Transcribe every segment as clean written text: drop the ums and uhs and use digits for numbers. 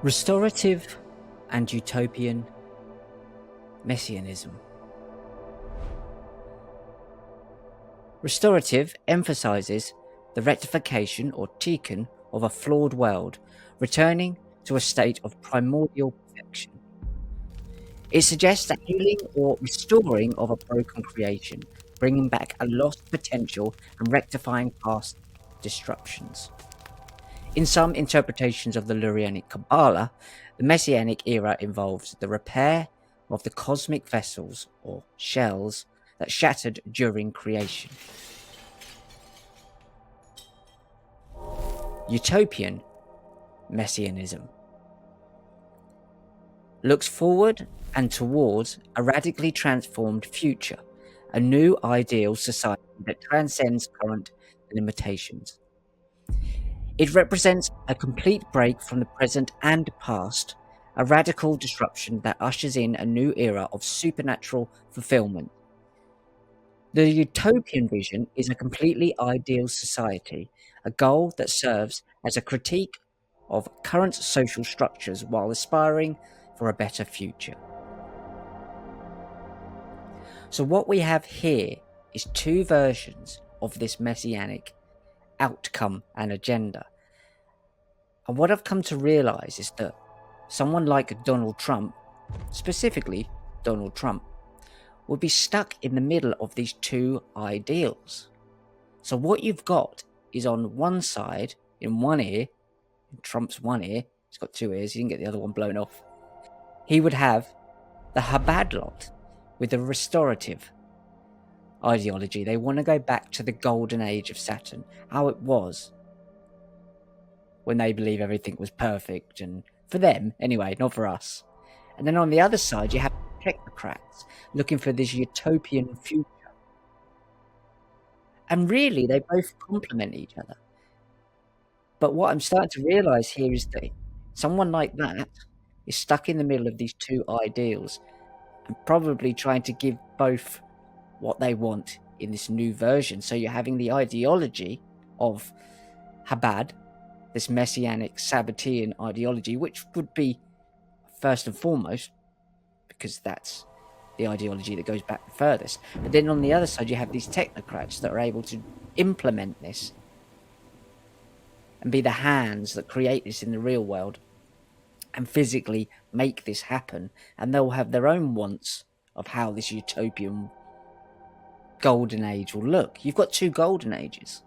Restorative and utopian messianism. Restorative emphasizes the rectification or tikkun of a flawed world, returning to a state of primordial perfection. It suggests the healing or restoring of a broken creation, bringing back a lost potential and rectifying past disruptions. In some interpretations of the Lurianic Kabbalah, the Messianic era involves the repair of the cosmic vessels or shells that shattered during creation. Utopian Messianism looks forward and towards a radically transformed future, a new ideal society that transcends current limitations. It represents a complete break from the present and past, a radical disruption that ushers in a new era of supernatural fulfillment. The utopian vision is a completely ideal society, a goal that serves as a critique of current social structures while aspiring for a better future. So, what we have here is two versions of this messianic outcome and agenda. And what I've come to realize is that someone like Donald Trump, specifically Donald Trump, would be stuck in the middle of these two ideals. So what you've got is on one side, in one ear, in Trump's one ear, he's got two ears, he didn't get the other one blown off, he would have the Chabad lot with the restorative ideology. They want to go back to the golden age of Saturn, how it was when they believe everything was perfect, and for them anyway, not for us. And then on the other side, you have technocrats looking for this utopian future. And really, they both complement each other. But what I'm starting to realize here is that someone like that is stuck in the middle of these two ideals and probably trying to give both what they want in this new version. So you're having the ideology of Chabad, this messianic Sabbatean ideology, which would be first and foremost, because that's the ideology that goes back the furthest. But then on the other side, you have these technocrats that are able to implement this and be the hands that create this in the real world and physically make this happen. And they'll have their own wants of how this utopian golden age will look. You've got two golden ages.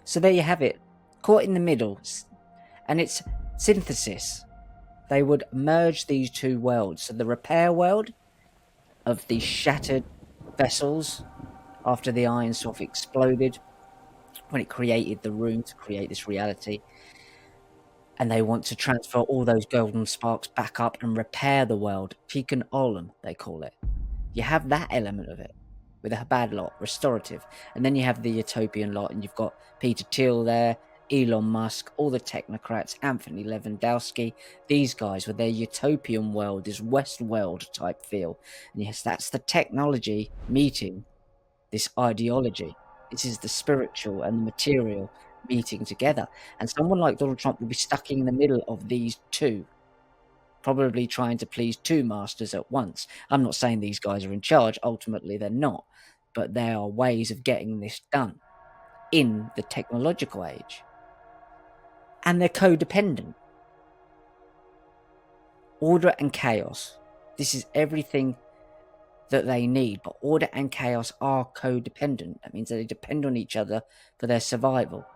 So there you have it, caught in the middle, and it's synthesis. They would merge these two worlds. So the repair world of these shattered vessels after the Iron Soft exploded, when it created the room to create this reality. And they want to transfer all those golden sparks back up and repair the world. Tikkun Olam, they call it. You have that element of it with a Chabad lot, restorative. And then you have the utopian lot, and you've got Peter Thiel there, Elon Musk, all the technocrats, Anthony Lewandowski, these guys with their utopian world, this Westworld type feel. And yes, that's the technology meeting this ideology. This is the spiritual and the material meeting together. And someone like Donald Trump will be stuck in the middle of these two, probably trying to please two masters at once. I'm not saying these guys are in charge. Ultimately, they're not. But there are ways of getting this done in the technological age. And they're codependent. Order and chaos. This is everything that they need, but order and chaos are codependent. That means that they depend on each other for their survival.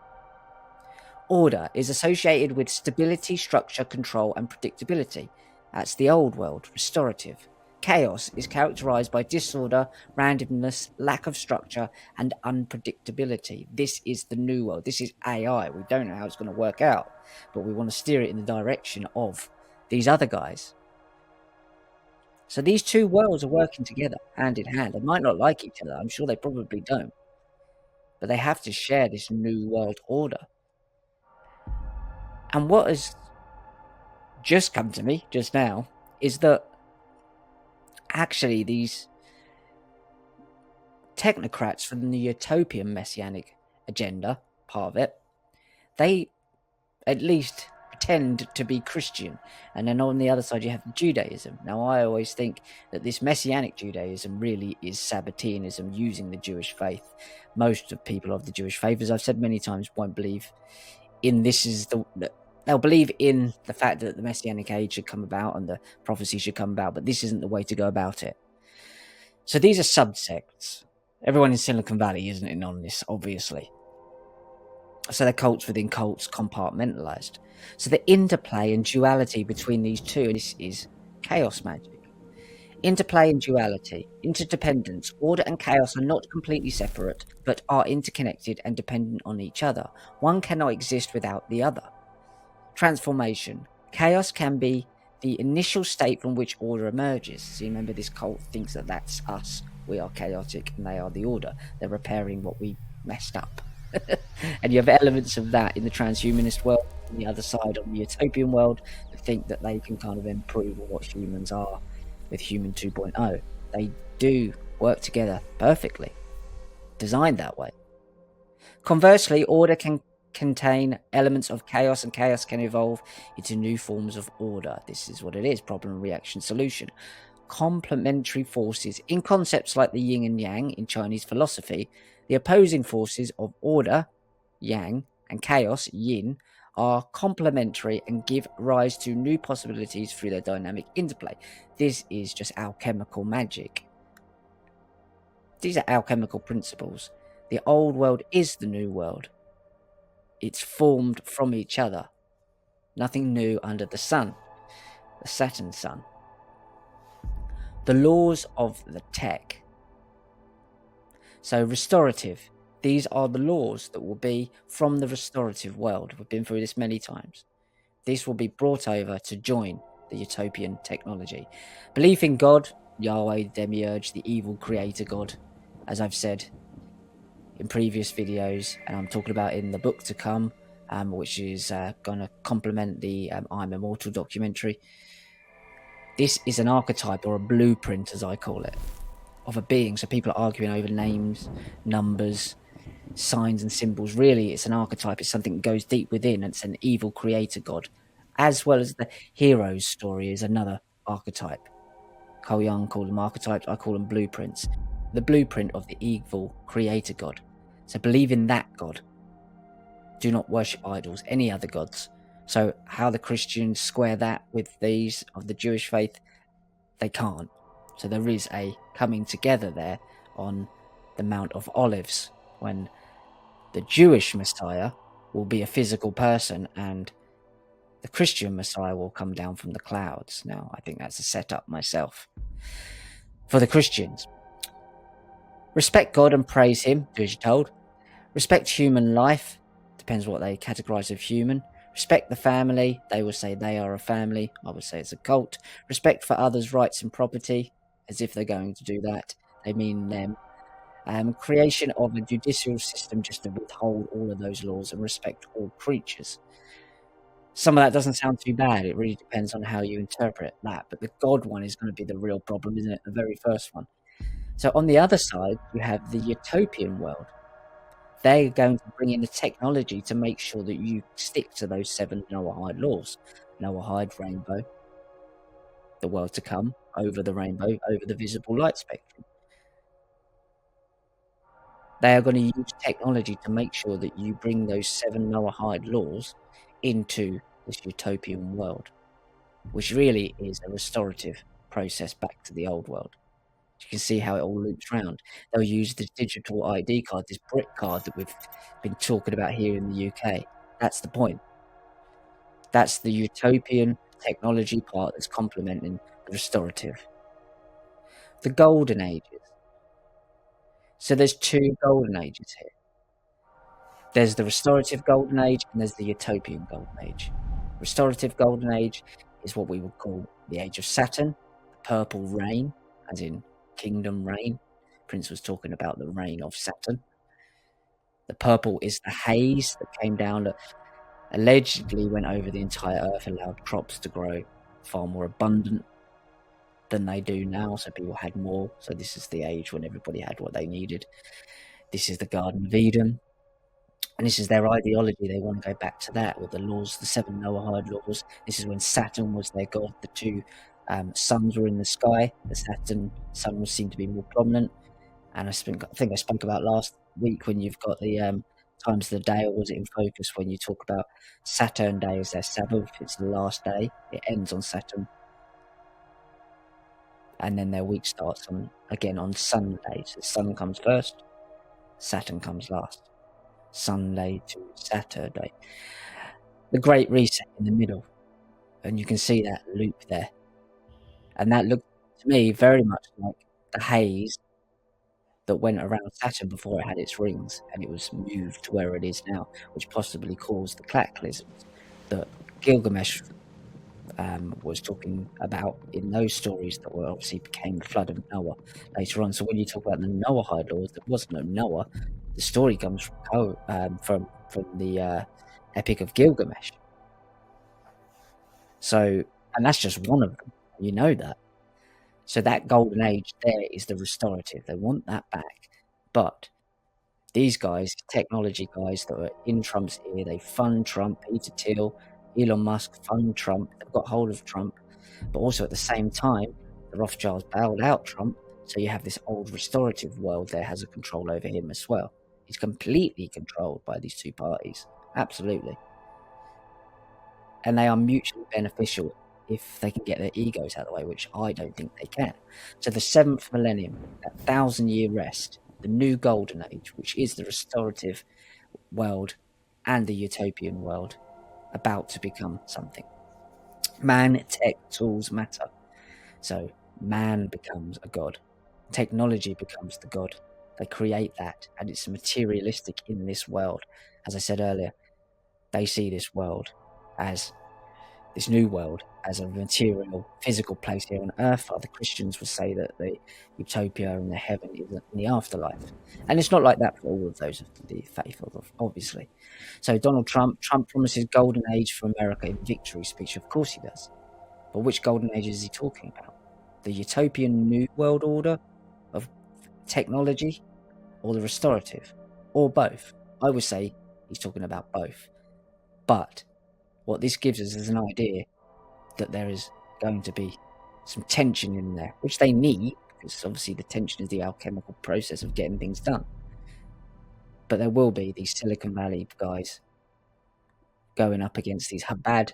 Order is associated with stability, structure, control, and predictability. That's the old world, restorative. Chaos is characterized by disorder, randomness, lack of structure, and unpredictability. This is the new world. This is AI. We don't know how it's going to work out, but we want to steer it in the direction of these other guys. So these two worlds are working together, hand in hand. They might not like each other. I'm sure they probably don't. But they have to share this new world order. And what has just come to me just now is that actually these technocrats from the utopian messianic agenda, part of it, they, at least pretend to be Christian. And then on the other side, you have Judaism. Now, I always think that this Messianic Judaism really is Sabbateanism, using the Jewish faith. Most of people of the Jewish faith, as I've said many times, won't believe in this is they'll believe in the fact that the Messianic age should come about and the prophecy should come about, but this isn't the way to go about it. So these are subsects. Everyone in Silicon Valley isn't in on this, obviously. So they're cults within cults, compartmentalized. So the interplay and duality between these two, and this is chaos magic. Interplay and duality, interdependence, order and chaos are not completely separate, but are interconnected and dependent on each other. One cannot exist without the other. Transformation. Chaos can be the initial state from which order emerges. So you remember, this cult thinks that that's us. We are chaotic and they are the order. They're repairing what we messed up. And you have elements of that in the transhumanist world, on the other side, on the utopian world, that think that they can kind of improve on what humans are with Human 2.0. They do work together perfectly, designed that way. Conversely, order can contain elements of chaos, and chaos can evolve into new forms of order. This is what it is: problem, reaction, solution. Complementary forces. In concepts like the yin and yang in Chinese philosophy, the opposing forces of order, yang, and chaos, yin, are complementary and give rise to new possibilities through their dynamic interplay. This is just alchemical magic. These are alchemical principles. The old world is the new world. It's formed from each other. Nothing new under the sun, the Saturn sun. The laws of the tech. So restorative. These are the laws that will be from the restorative world. We've been through this many times. This will be brought over to join the utopian technology. Belief in God, Yahweh, Demiurge, the evil creator God, as I've said in previous videos, and I'm talking about in the book to come, which is going to complement the I'm Immortal documentary. This is an archetype, or a blueprint as I call it, of a being. So people are arguing over names, numbers, signs and symbols. Really, it's an archetype. It's something that goes deep within. It's an evil creator God, as well as the hero's story is another archetype. Carl Jung called them archetypes. I call them blueprints. The blueprint of the evil creator God. So believe in that God. Do not worship idols, any other gods. So how the Christians square that with these of the Jewish faith, they can't. So there is a coming together there on the Mount of Olives, when the Jewish Messiah will be a physical person and the Christian Messiah will come down from the clouds. Now, I think that's a setup myself. For the Christians, respect God and praise him, do as you're told. Respect human life, depends what they categorize as human. Respect the family, they will say they are a family, I would say it's a cult. Respect for others' rights and property, as if they're going to do that, they mean them. Creation of a judicial system just to withhold all of those laws and respect all creatures. Some of that doesn't sound too bad. It really depends on how you interpret that. But the God one is going to be the real problem, isn't it? The very first one. So on the other side, you have the utopian world. They're going to bring in the technology to make sure that you stick to those 7 Noahide laws. Noahide, rainbow, the world to come, over the rainbow, over the visible light spectrum. They are going to use technology to make sure that you bring those 7 Noahide laws into this utopian world, which really is a restorative process back to the old world. You can see how it all loops round. They'll use the digital ID card, this brick card that we've been talking about here in the UK. That's the point. That's the utopian technology part that's complementing the restorative. The golden ages. So there's 2 golden ages here. There's the restorative golden age and there's the utopian golden age. Restorative golden age is what we would call the age of Saturn, the purple rain, as in kingdom reign. Prince was talking about the reign of Saturn. The purple is the haze that came down that allegedly went over the entire earth, allowed crops to grow far more abundant than they do now, so people had more. So this is the age when everybody had what they needed. This is the Garden of Eden. And this is their ideology. They want to go back to that with the laws, the 7 Noahide laws. This is when Saturn was their god. The two suns were in the sky. The Saturn sun seemed to be more prominent. And I think I spoke about last week when you've got the times of the day, or was it in focus when you talk about Saturn Day as their Sabbath? It's the last day. It ends on Saturn. And then their week starts on Sunday. So the sun comes first, Saturn comes last. Sunday to Saturday. The Great Reset in the middle. And you can see that loop there. And that looked to me very much like the haze that went around Saturn before it had its rings, and it was moved to where it is now, which possibly caused the cataclysms that Gilgamesh was talking about in those stories that were obviously became the flood of Noah later on. So when you talk about the Noahide laws, there was no Noah. The story comes from the Epic of Gilgamesh. So, and that's just one of them. You know that. So that golden age there is the restorative. They want that back. But these guys, technology guys that are in Trump's ear, they fund Trump, Peter Thiel, Elon Musk fund Trump. They've got hold of Trump. But also at the same time, the Rothschilds bailed out Trump. So you have this old restorative world there has a control over him as well. He's completely controlled by these two parties. Absolutely. And they are mutually beneficial if they can get their egos out of the way, which I don't think they can. So the 7th millennium, that 1,000-year rest, the new golden age, which is the restorative world and the utopian world, about to become something. Man, tech, tools matter. So man becomes a god. Technology becomes the god. They create that, and it's materialistic in this world. As I said earlier, they see this world as this new world as a material, physical place here on earth. Other Christians would say that the utopia and the heaven is in the afterlife. And it's not like that for all of those of the faith, obviously. So Donald Trump promises golden age for America in victory speech. Of course he does. But which golden age is he talking about? The utopian new world order of technology, or the restorative, or both? I would say he's talking about both. But what this gives us is an idea that there is going to be some tension in there, which they need, because obviously the tension is the alchemical process of getting things done. But there will be these Silicon Valley guys going up against these Chabad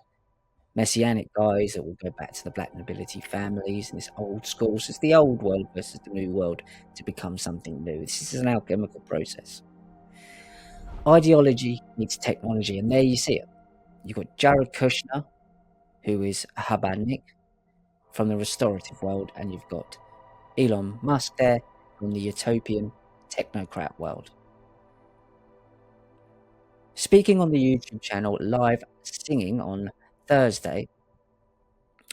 messianic guys that will go back to the black nobility families and this old school. So it's the old world versus the new world to become something new. This is an alchemical process. Ideology meets technology, and there you see it. You've got Jared Kushner, who is a Chabadnik from the restorative world, and you've got Elon Musk there from the utopian technocrat world. Speaking on the YouTube channel, live singing on Thursday,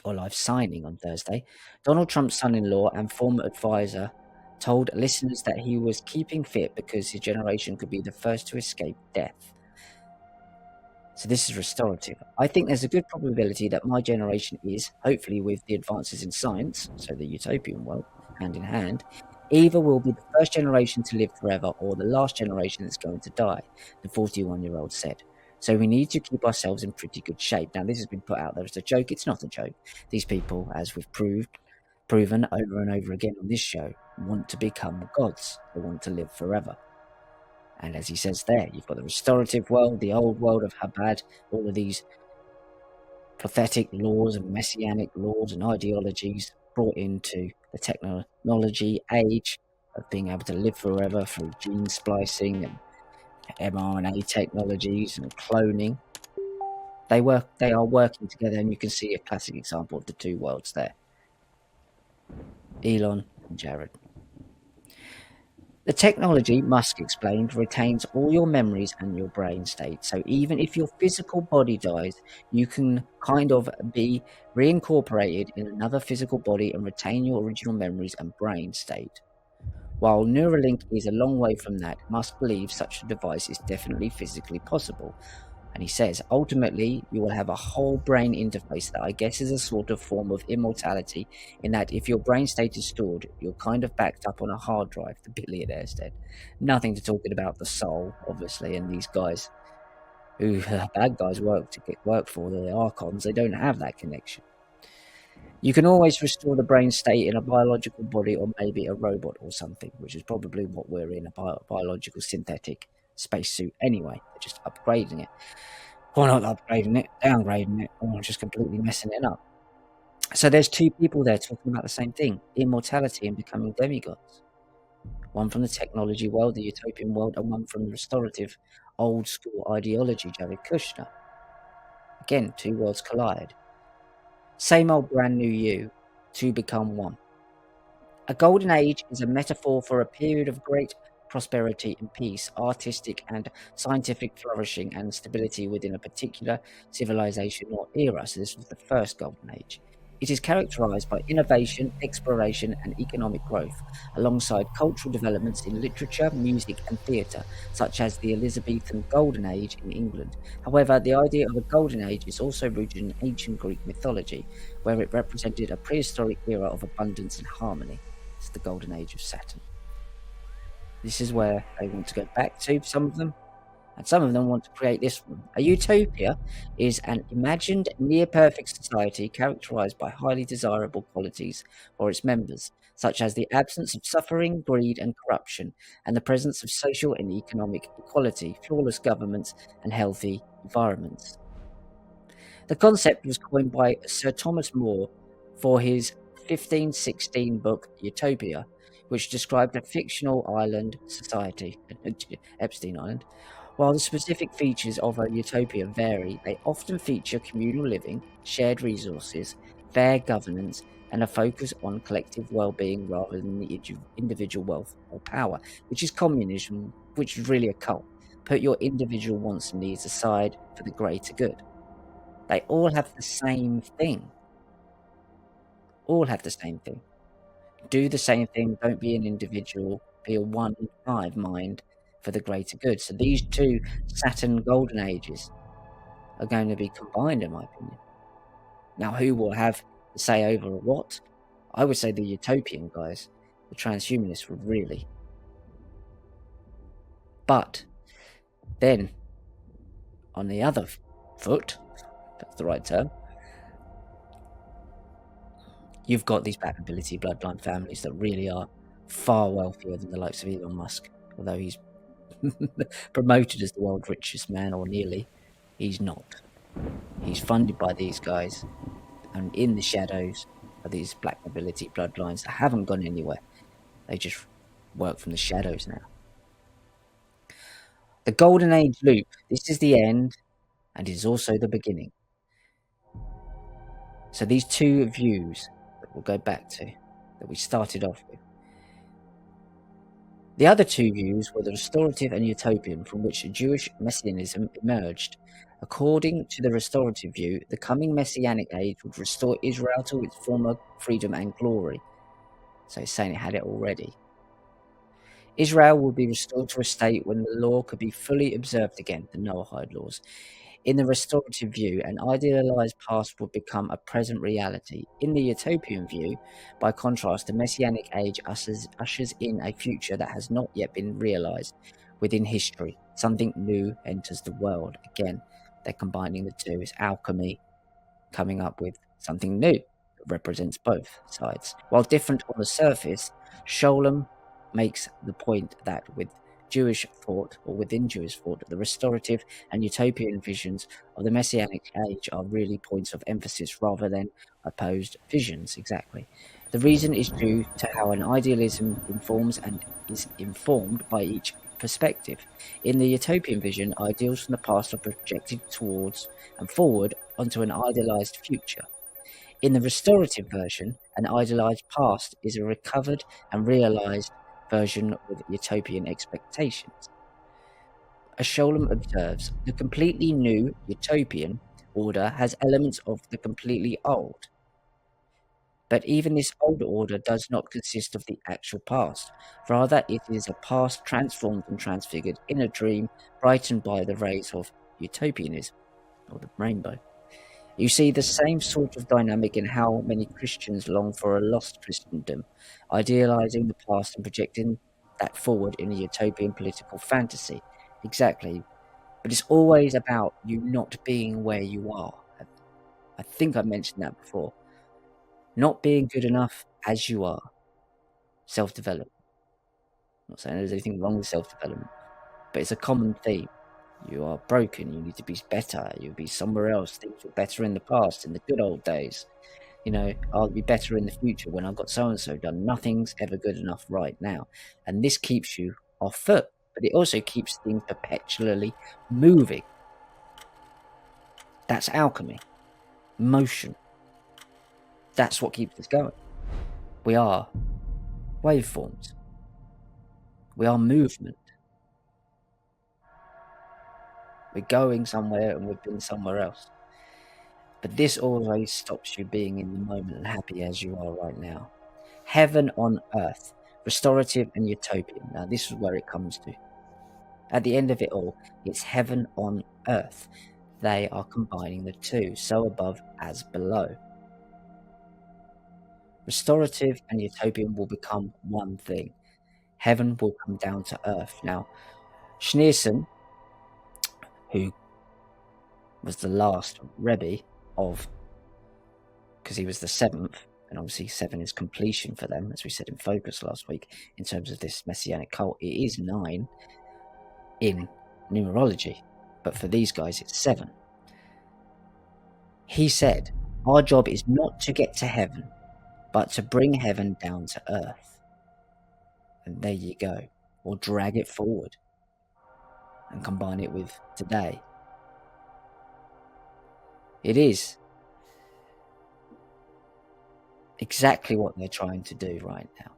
or live signing on Thursday, Donald Trump's son-in-law and former advisor told listeners that he was keeping fit because his generation could be the first to escape death. So this is restorative. I think there's a good probability that my generation is, hopefully with the advances in science, so the utopian world, hand in hand, either will be the first generation to live forever or the last generation that's going to die, the 41-year-old said. So we need to keep ourselves in pretty good shape. Now, this has been put out there as a joke. It's not a joke. These people, as we've proven over and over again on this show, want to become gods. They want to live forever. And as he says there, you've got the restorative world, the old world of Chabad, all of these pathetic laws and messianic laws and ideologies brought into the technology age of being able to live forever through gene splicing and mRNA technologies and cloning. They are working together, and you can see a classic example of the two worlds there. Elon and Jared. The technology, Musk explained, retains all your memories and your brain state. So even if your physical body dies, you can kind of be reincorporated in another physical body and retain your original memories and brain state. While Neuralink is a long way from that, Musk believes such a device is definitely physically possible. And he says, ultimately, you will have a whole brain interface that I guess is a sort of form of immortality, in that if your brain state is stored, you're kind of backed up on a hard drive, the billionaire said. Nothing to talking about the soul, obviously, and these guys who bad guys work to get work for, the Archons, they don't have that connection. You can always restore the brain state in a biological body or maybe a robot or something, which is probably what we're in, a biological synthetic spacesuit anyway. They're just upgrading it. Or not upgrading it, downgrading it, or just completely messing it up. So there's two people there talking about the same thing, immortality and becoming demigods. One from the technology world, the utopian world, and one from the restorative, old school ideology, Jared Kushner. Again, two worlds collide. Same old brand new you, two become one. A golden age is a metaphor for a period of great prosperity and peace, artistic and scientific flourishing and stability within a particular civilization or era. So this was the first golden age. It is characterized by innovation, exploration, and economic growth, alongside cultural developments in literature, music, and theatre, such as the Elizabethan Golden Age in England. However, the idea of a golden age is also rooted in ancient Greek mythology, where it represented a prehistoric era of abundance and harmony. It's the golden age of Saturn. This is where they want to go back to, some of them, and some of them want to create this one. A utopia is an imagined near-perfect society characterized by highly desirable qualities for its members, such as the absence of suffering, greed, and corruption, and the presence of social and economic equality, flawless governments, and healthy environments. The concept was coined by Sir Thomas More for his 1516 book Utopia, which described a fictional island society, Epstein Island. While the specific features of a utopia vary, they often feature communal living, shared resources, fair governance, and a focus on collective well-being rather than the individual wealth or power, which is communism, which is really a cult. Put your individual wants and needs aside for the greater good. They all have the same thing. All have the same thing. Do the same thing. Don't be an individual. Be a one hive mind for the greater good. So these two Saturn golden ages are going to be combined, in my opinion. Now, who will have the say over what? I would say the utopian guys, the transhumanists would really. But then, on the other foot, that's the right term, you've got these black nobility bloodline families that really are far wealthier than the likes of Elon Musk, although he's promoted as the world's richest man, or nearly. He's not. He's funded by these guys, and in the shadows are these black nobility bloodlines that haven't gone anywhere. They just work from the shadows now. The Golden Age loop. This is the end, and is also the beginning. So these two views that we'll go back to, that we started off with. The other two views were the restorative and utopian, from which Jewish messianism emerged. According to the restorative view, the coming messianic age would restore Israel to its former freedom and glory. So it's saying it had it already. Israel would be restored to a state when the law could be fully observed again, the Noahide laws. In the restorative view, an idealized past would become a present reality. In the utopian view, by contrast, the messianic age ushers in a future that has not yet been realized within history. Something new enters the world. Again, they're combining the two. It's alchemy coming up with something new that represents both sides. While different on the surface, Sholem makes the point that with Jewish thought, or within Jewish thought, the restorative and utopian visions of the Messianic age are really points of emphasis rather than opposed visions. Exactly. The reason is due to how an idealism informs and is informed by each perspective. In the utopian vision, ideals from the past are projected towards and forward onto an idealized future. In the restorative version, an idealized past is a recovered and realized version with utopian expectations. As Sholem observes, the completely new utopian order has elements of the completely old. But even this old order does not consist of the actual past. Rather, it is a past transformed and transfigured in a dream, brightened by the rays of utopianism, or the rainbow. You see the same sort of dynamic in how many Christians long for a lost Christendom, idealizing the past and projecting that forward in a utopian political fantasy. Exactly. But it's always about you not being where you are. I think I mentioned that before. Not being good enough as you are. Self-development. I'm not saying there's anything wrong with self-development, but it's a common theme. You are broken. You need to be better. You'll be somewhere else. Things were better in the past, in the good old days. I'll be better in the future when I've got so-and-so done. Nothing's ever good enough right now. And this keeps you off foot, but it also keeps things perpetually moving. That's alchemy. Motion. That's what keeps us going. We are waveforms. We are movement. We're going somewhere and we've been somewhere else. But this always stops you being in the moment and happy as you are right now. Heaven on earth, restorative and utopian. Now, this is where it comes to. At the end of it all, it's heaven on earth. They are combining the two, so above as below. Restorative and utopian will become one thing. Heaven will come down to earth. Now, Schneerson, who was the last Rebbe of, because he was the seventh, and obviously 7 is completion for them, as we said in Focus last week, in terms of this messianic cult. It is 9 in numerology, but for these guys it's 7. He said, our job is not to get to heaven, but to bring heaven down to earth. And there you go. Or drag it forward and combine it with today. It is exactly what they're trying to do right now.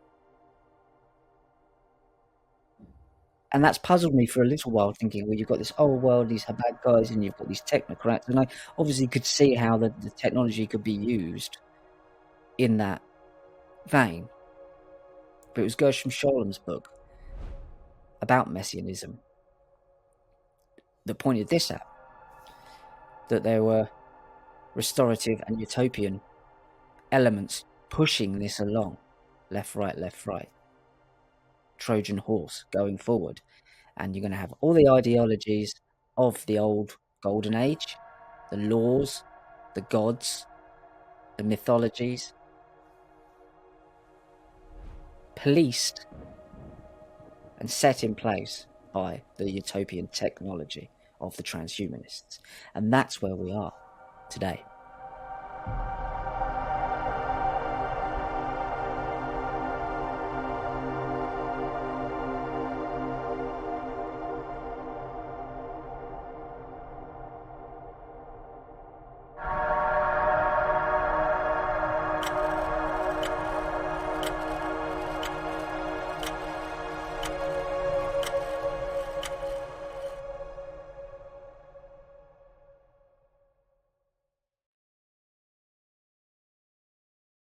And that's puzzled me for a little while, thinking, well, you've got this old world, these bad guys, and you've got these technocrats. And I obviously could see how the technology could be used in that vein. But it was Gershom Scholem's book about messianism that pointed this out, that there were restorative and utopian elements pushing this along, left, right, Trojan horse going forward. And you're going to have all the ideologies of the old golden age, the laws, the gods, the mythologies, policed and set in place by the utopian technology of the transhumanists. And that's where we are today.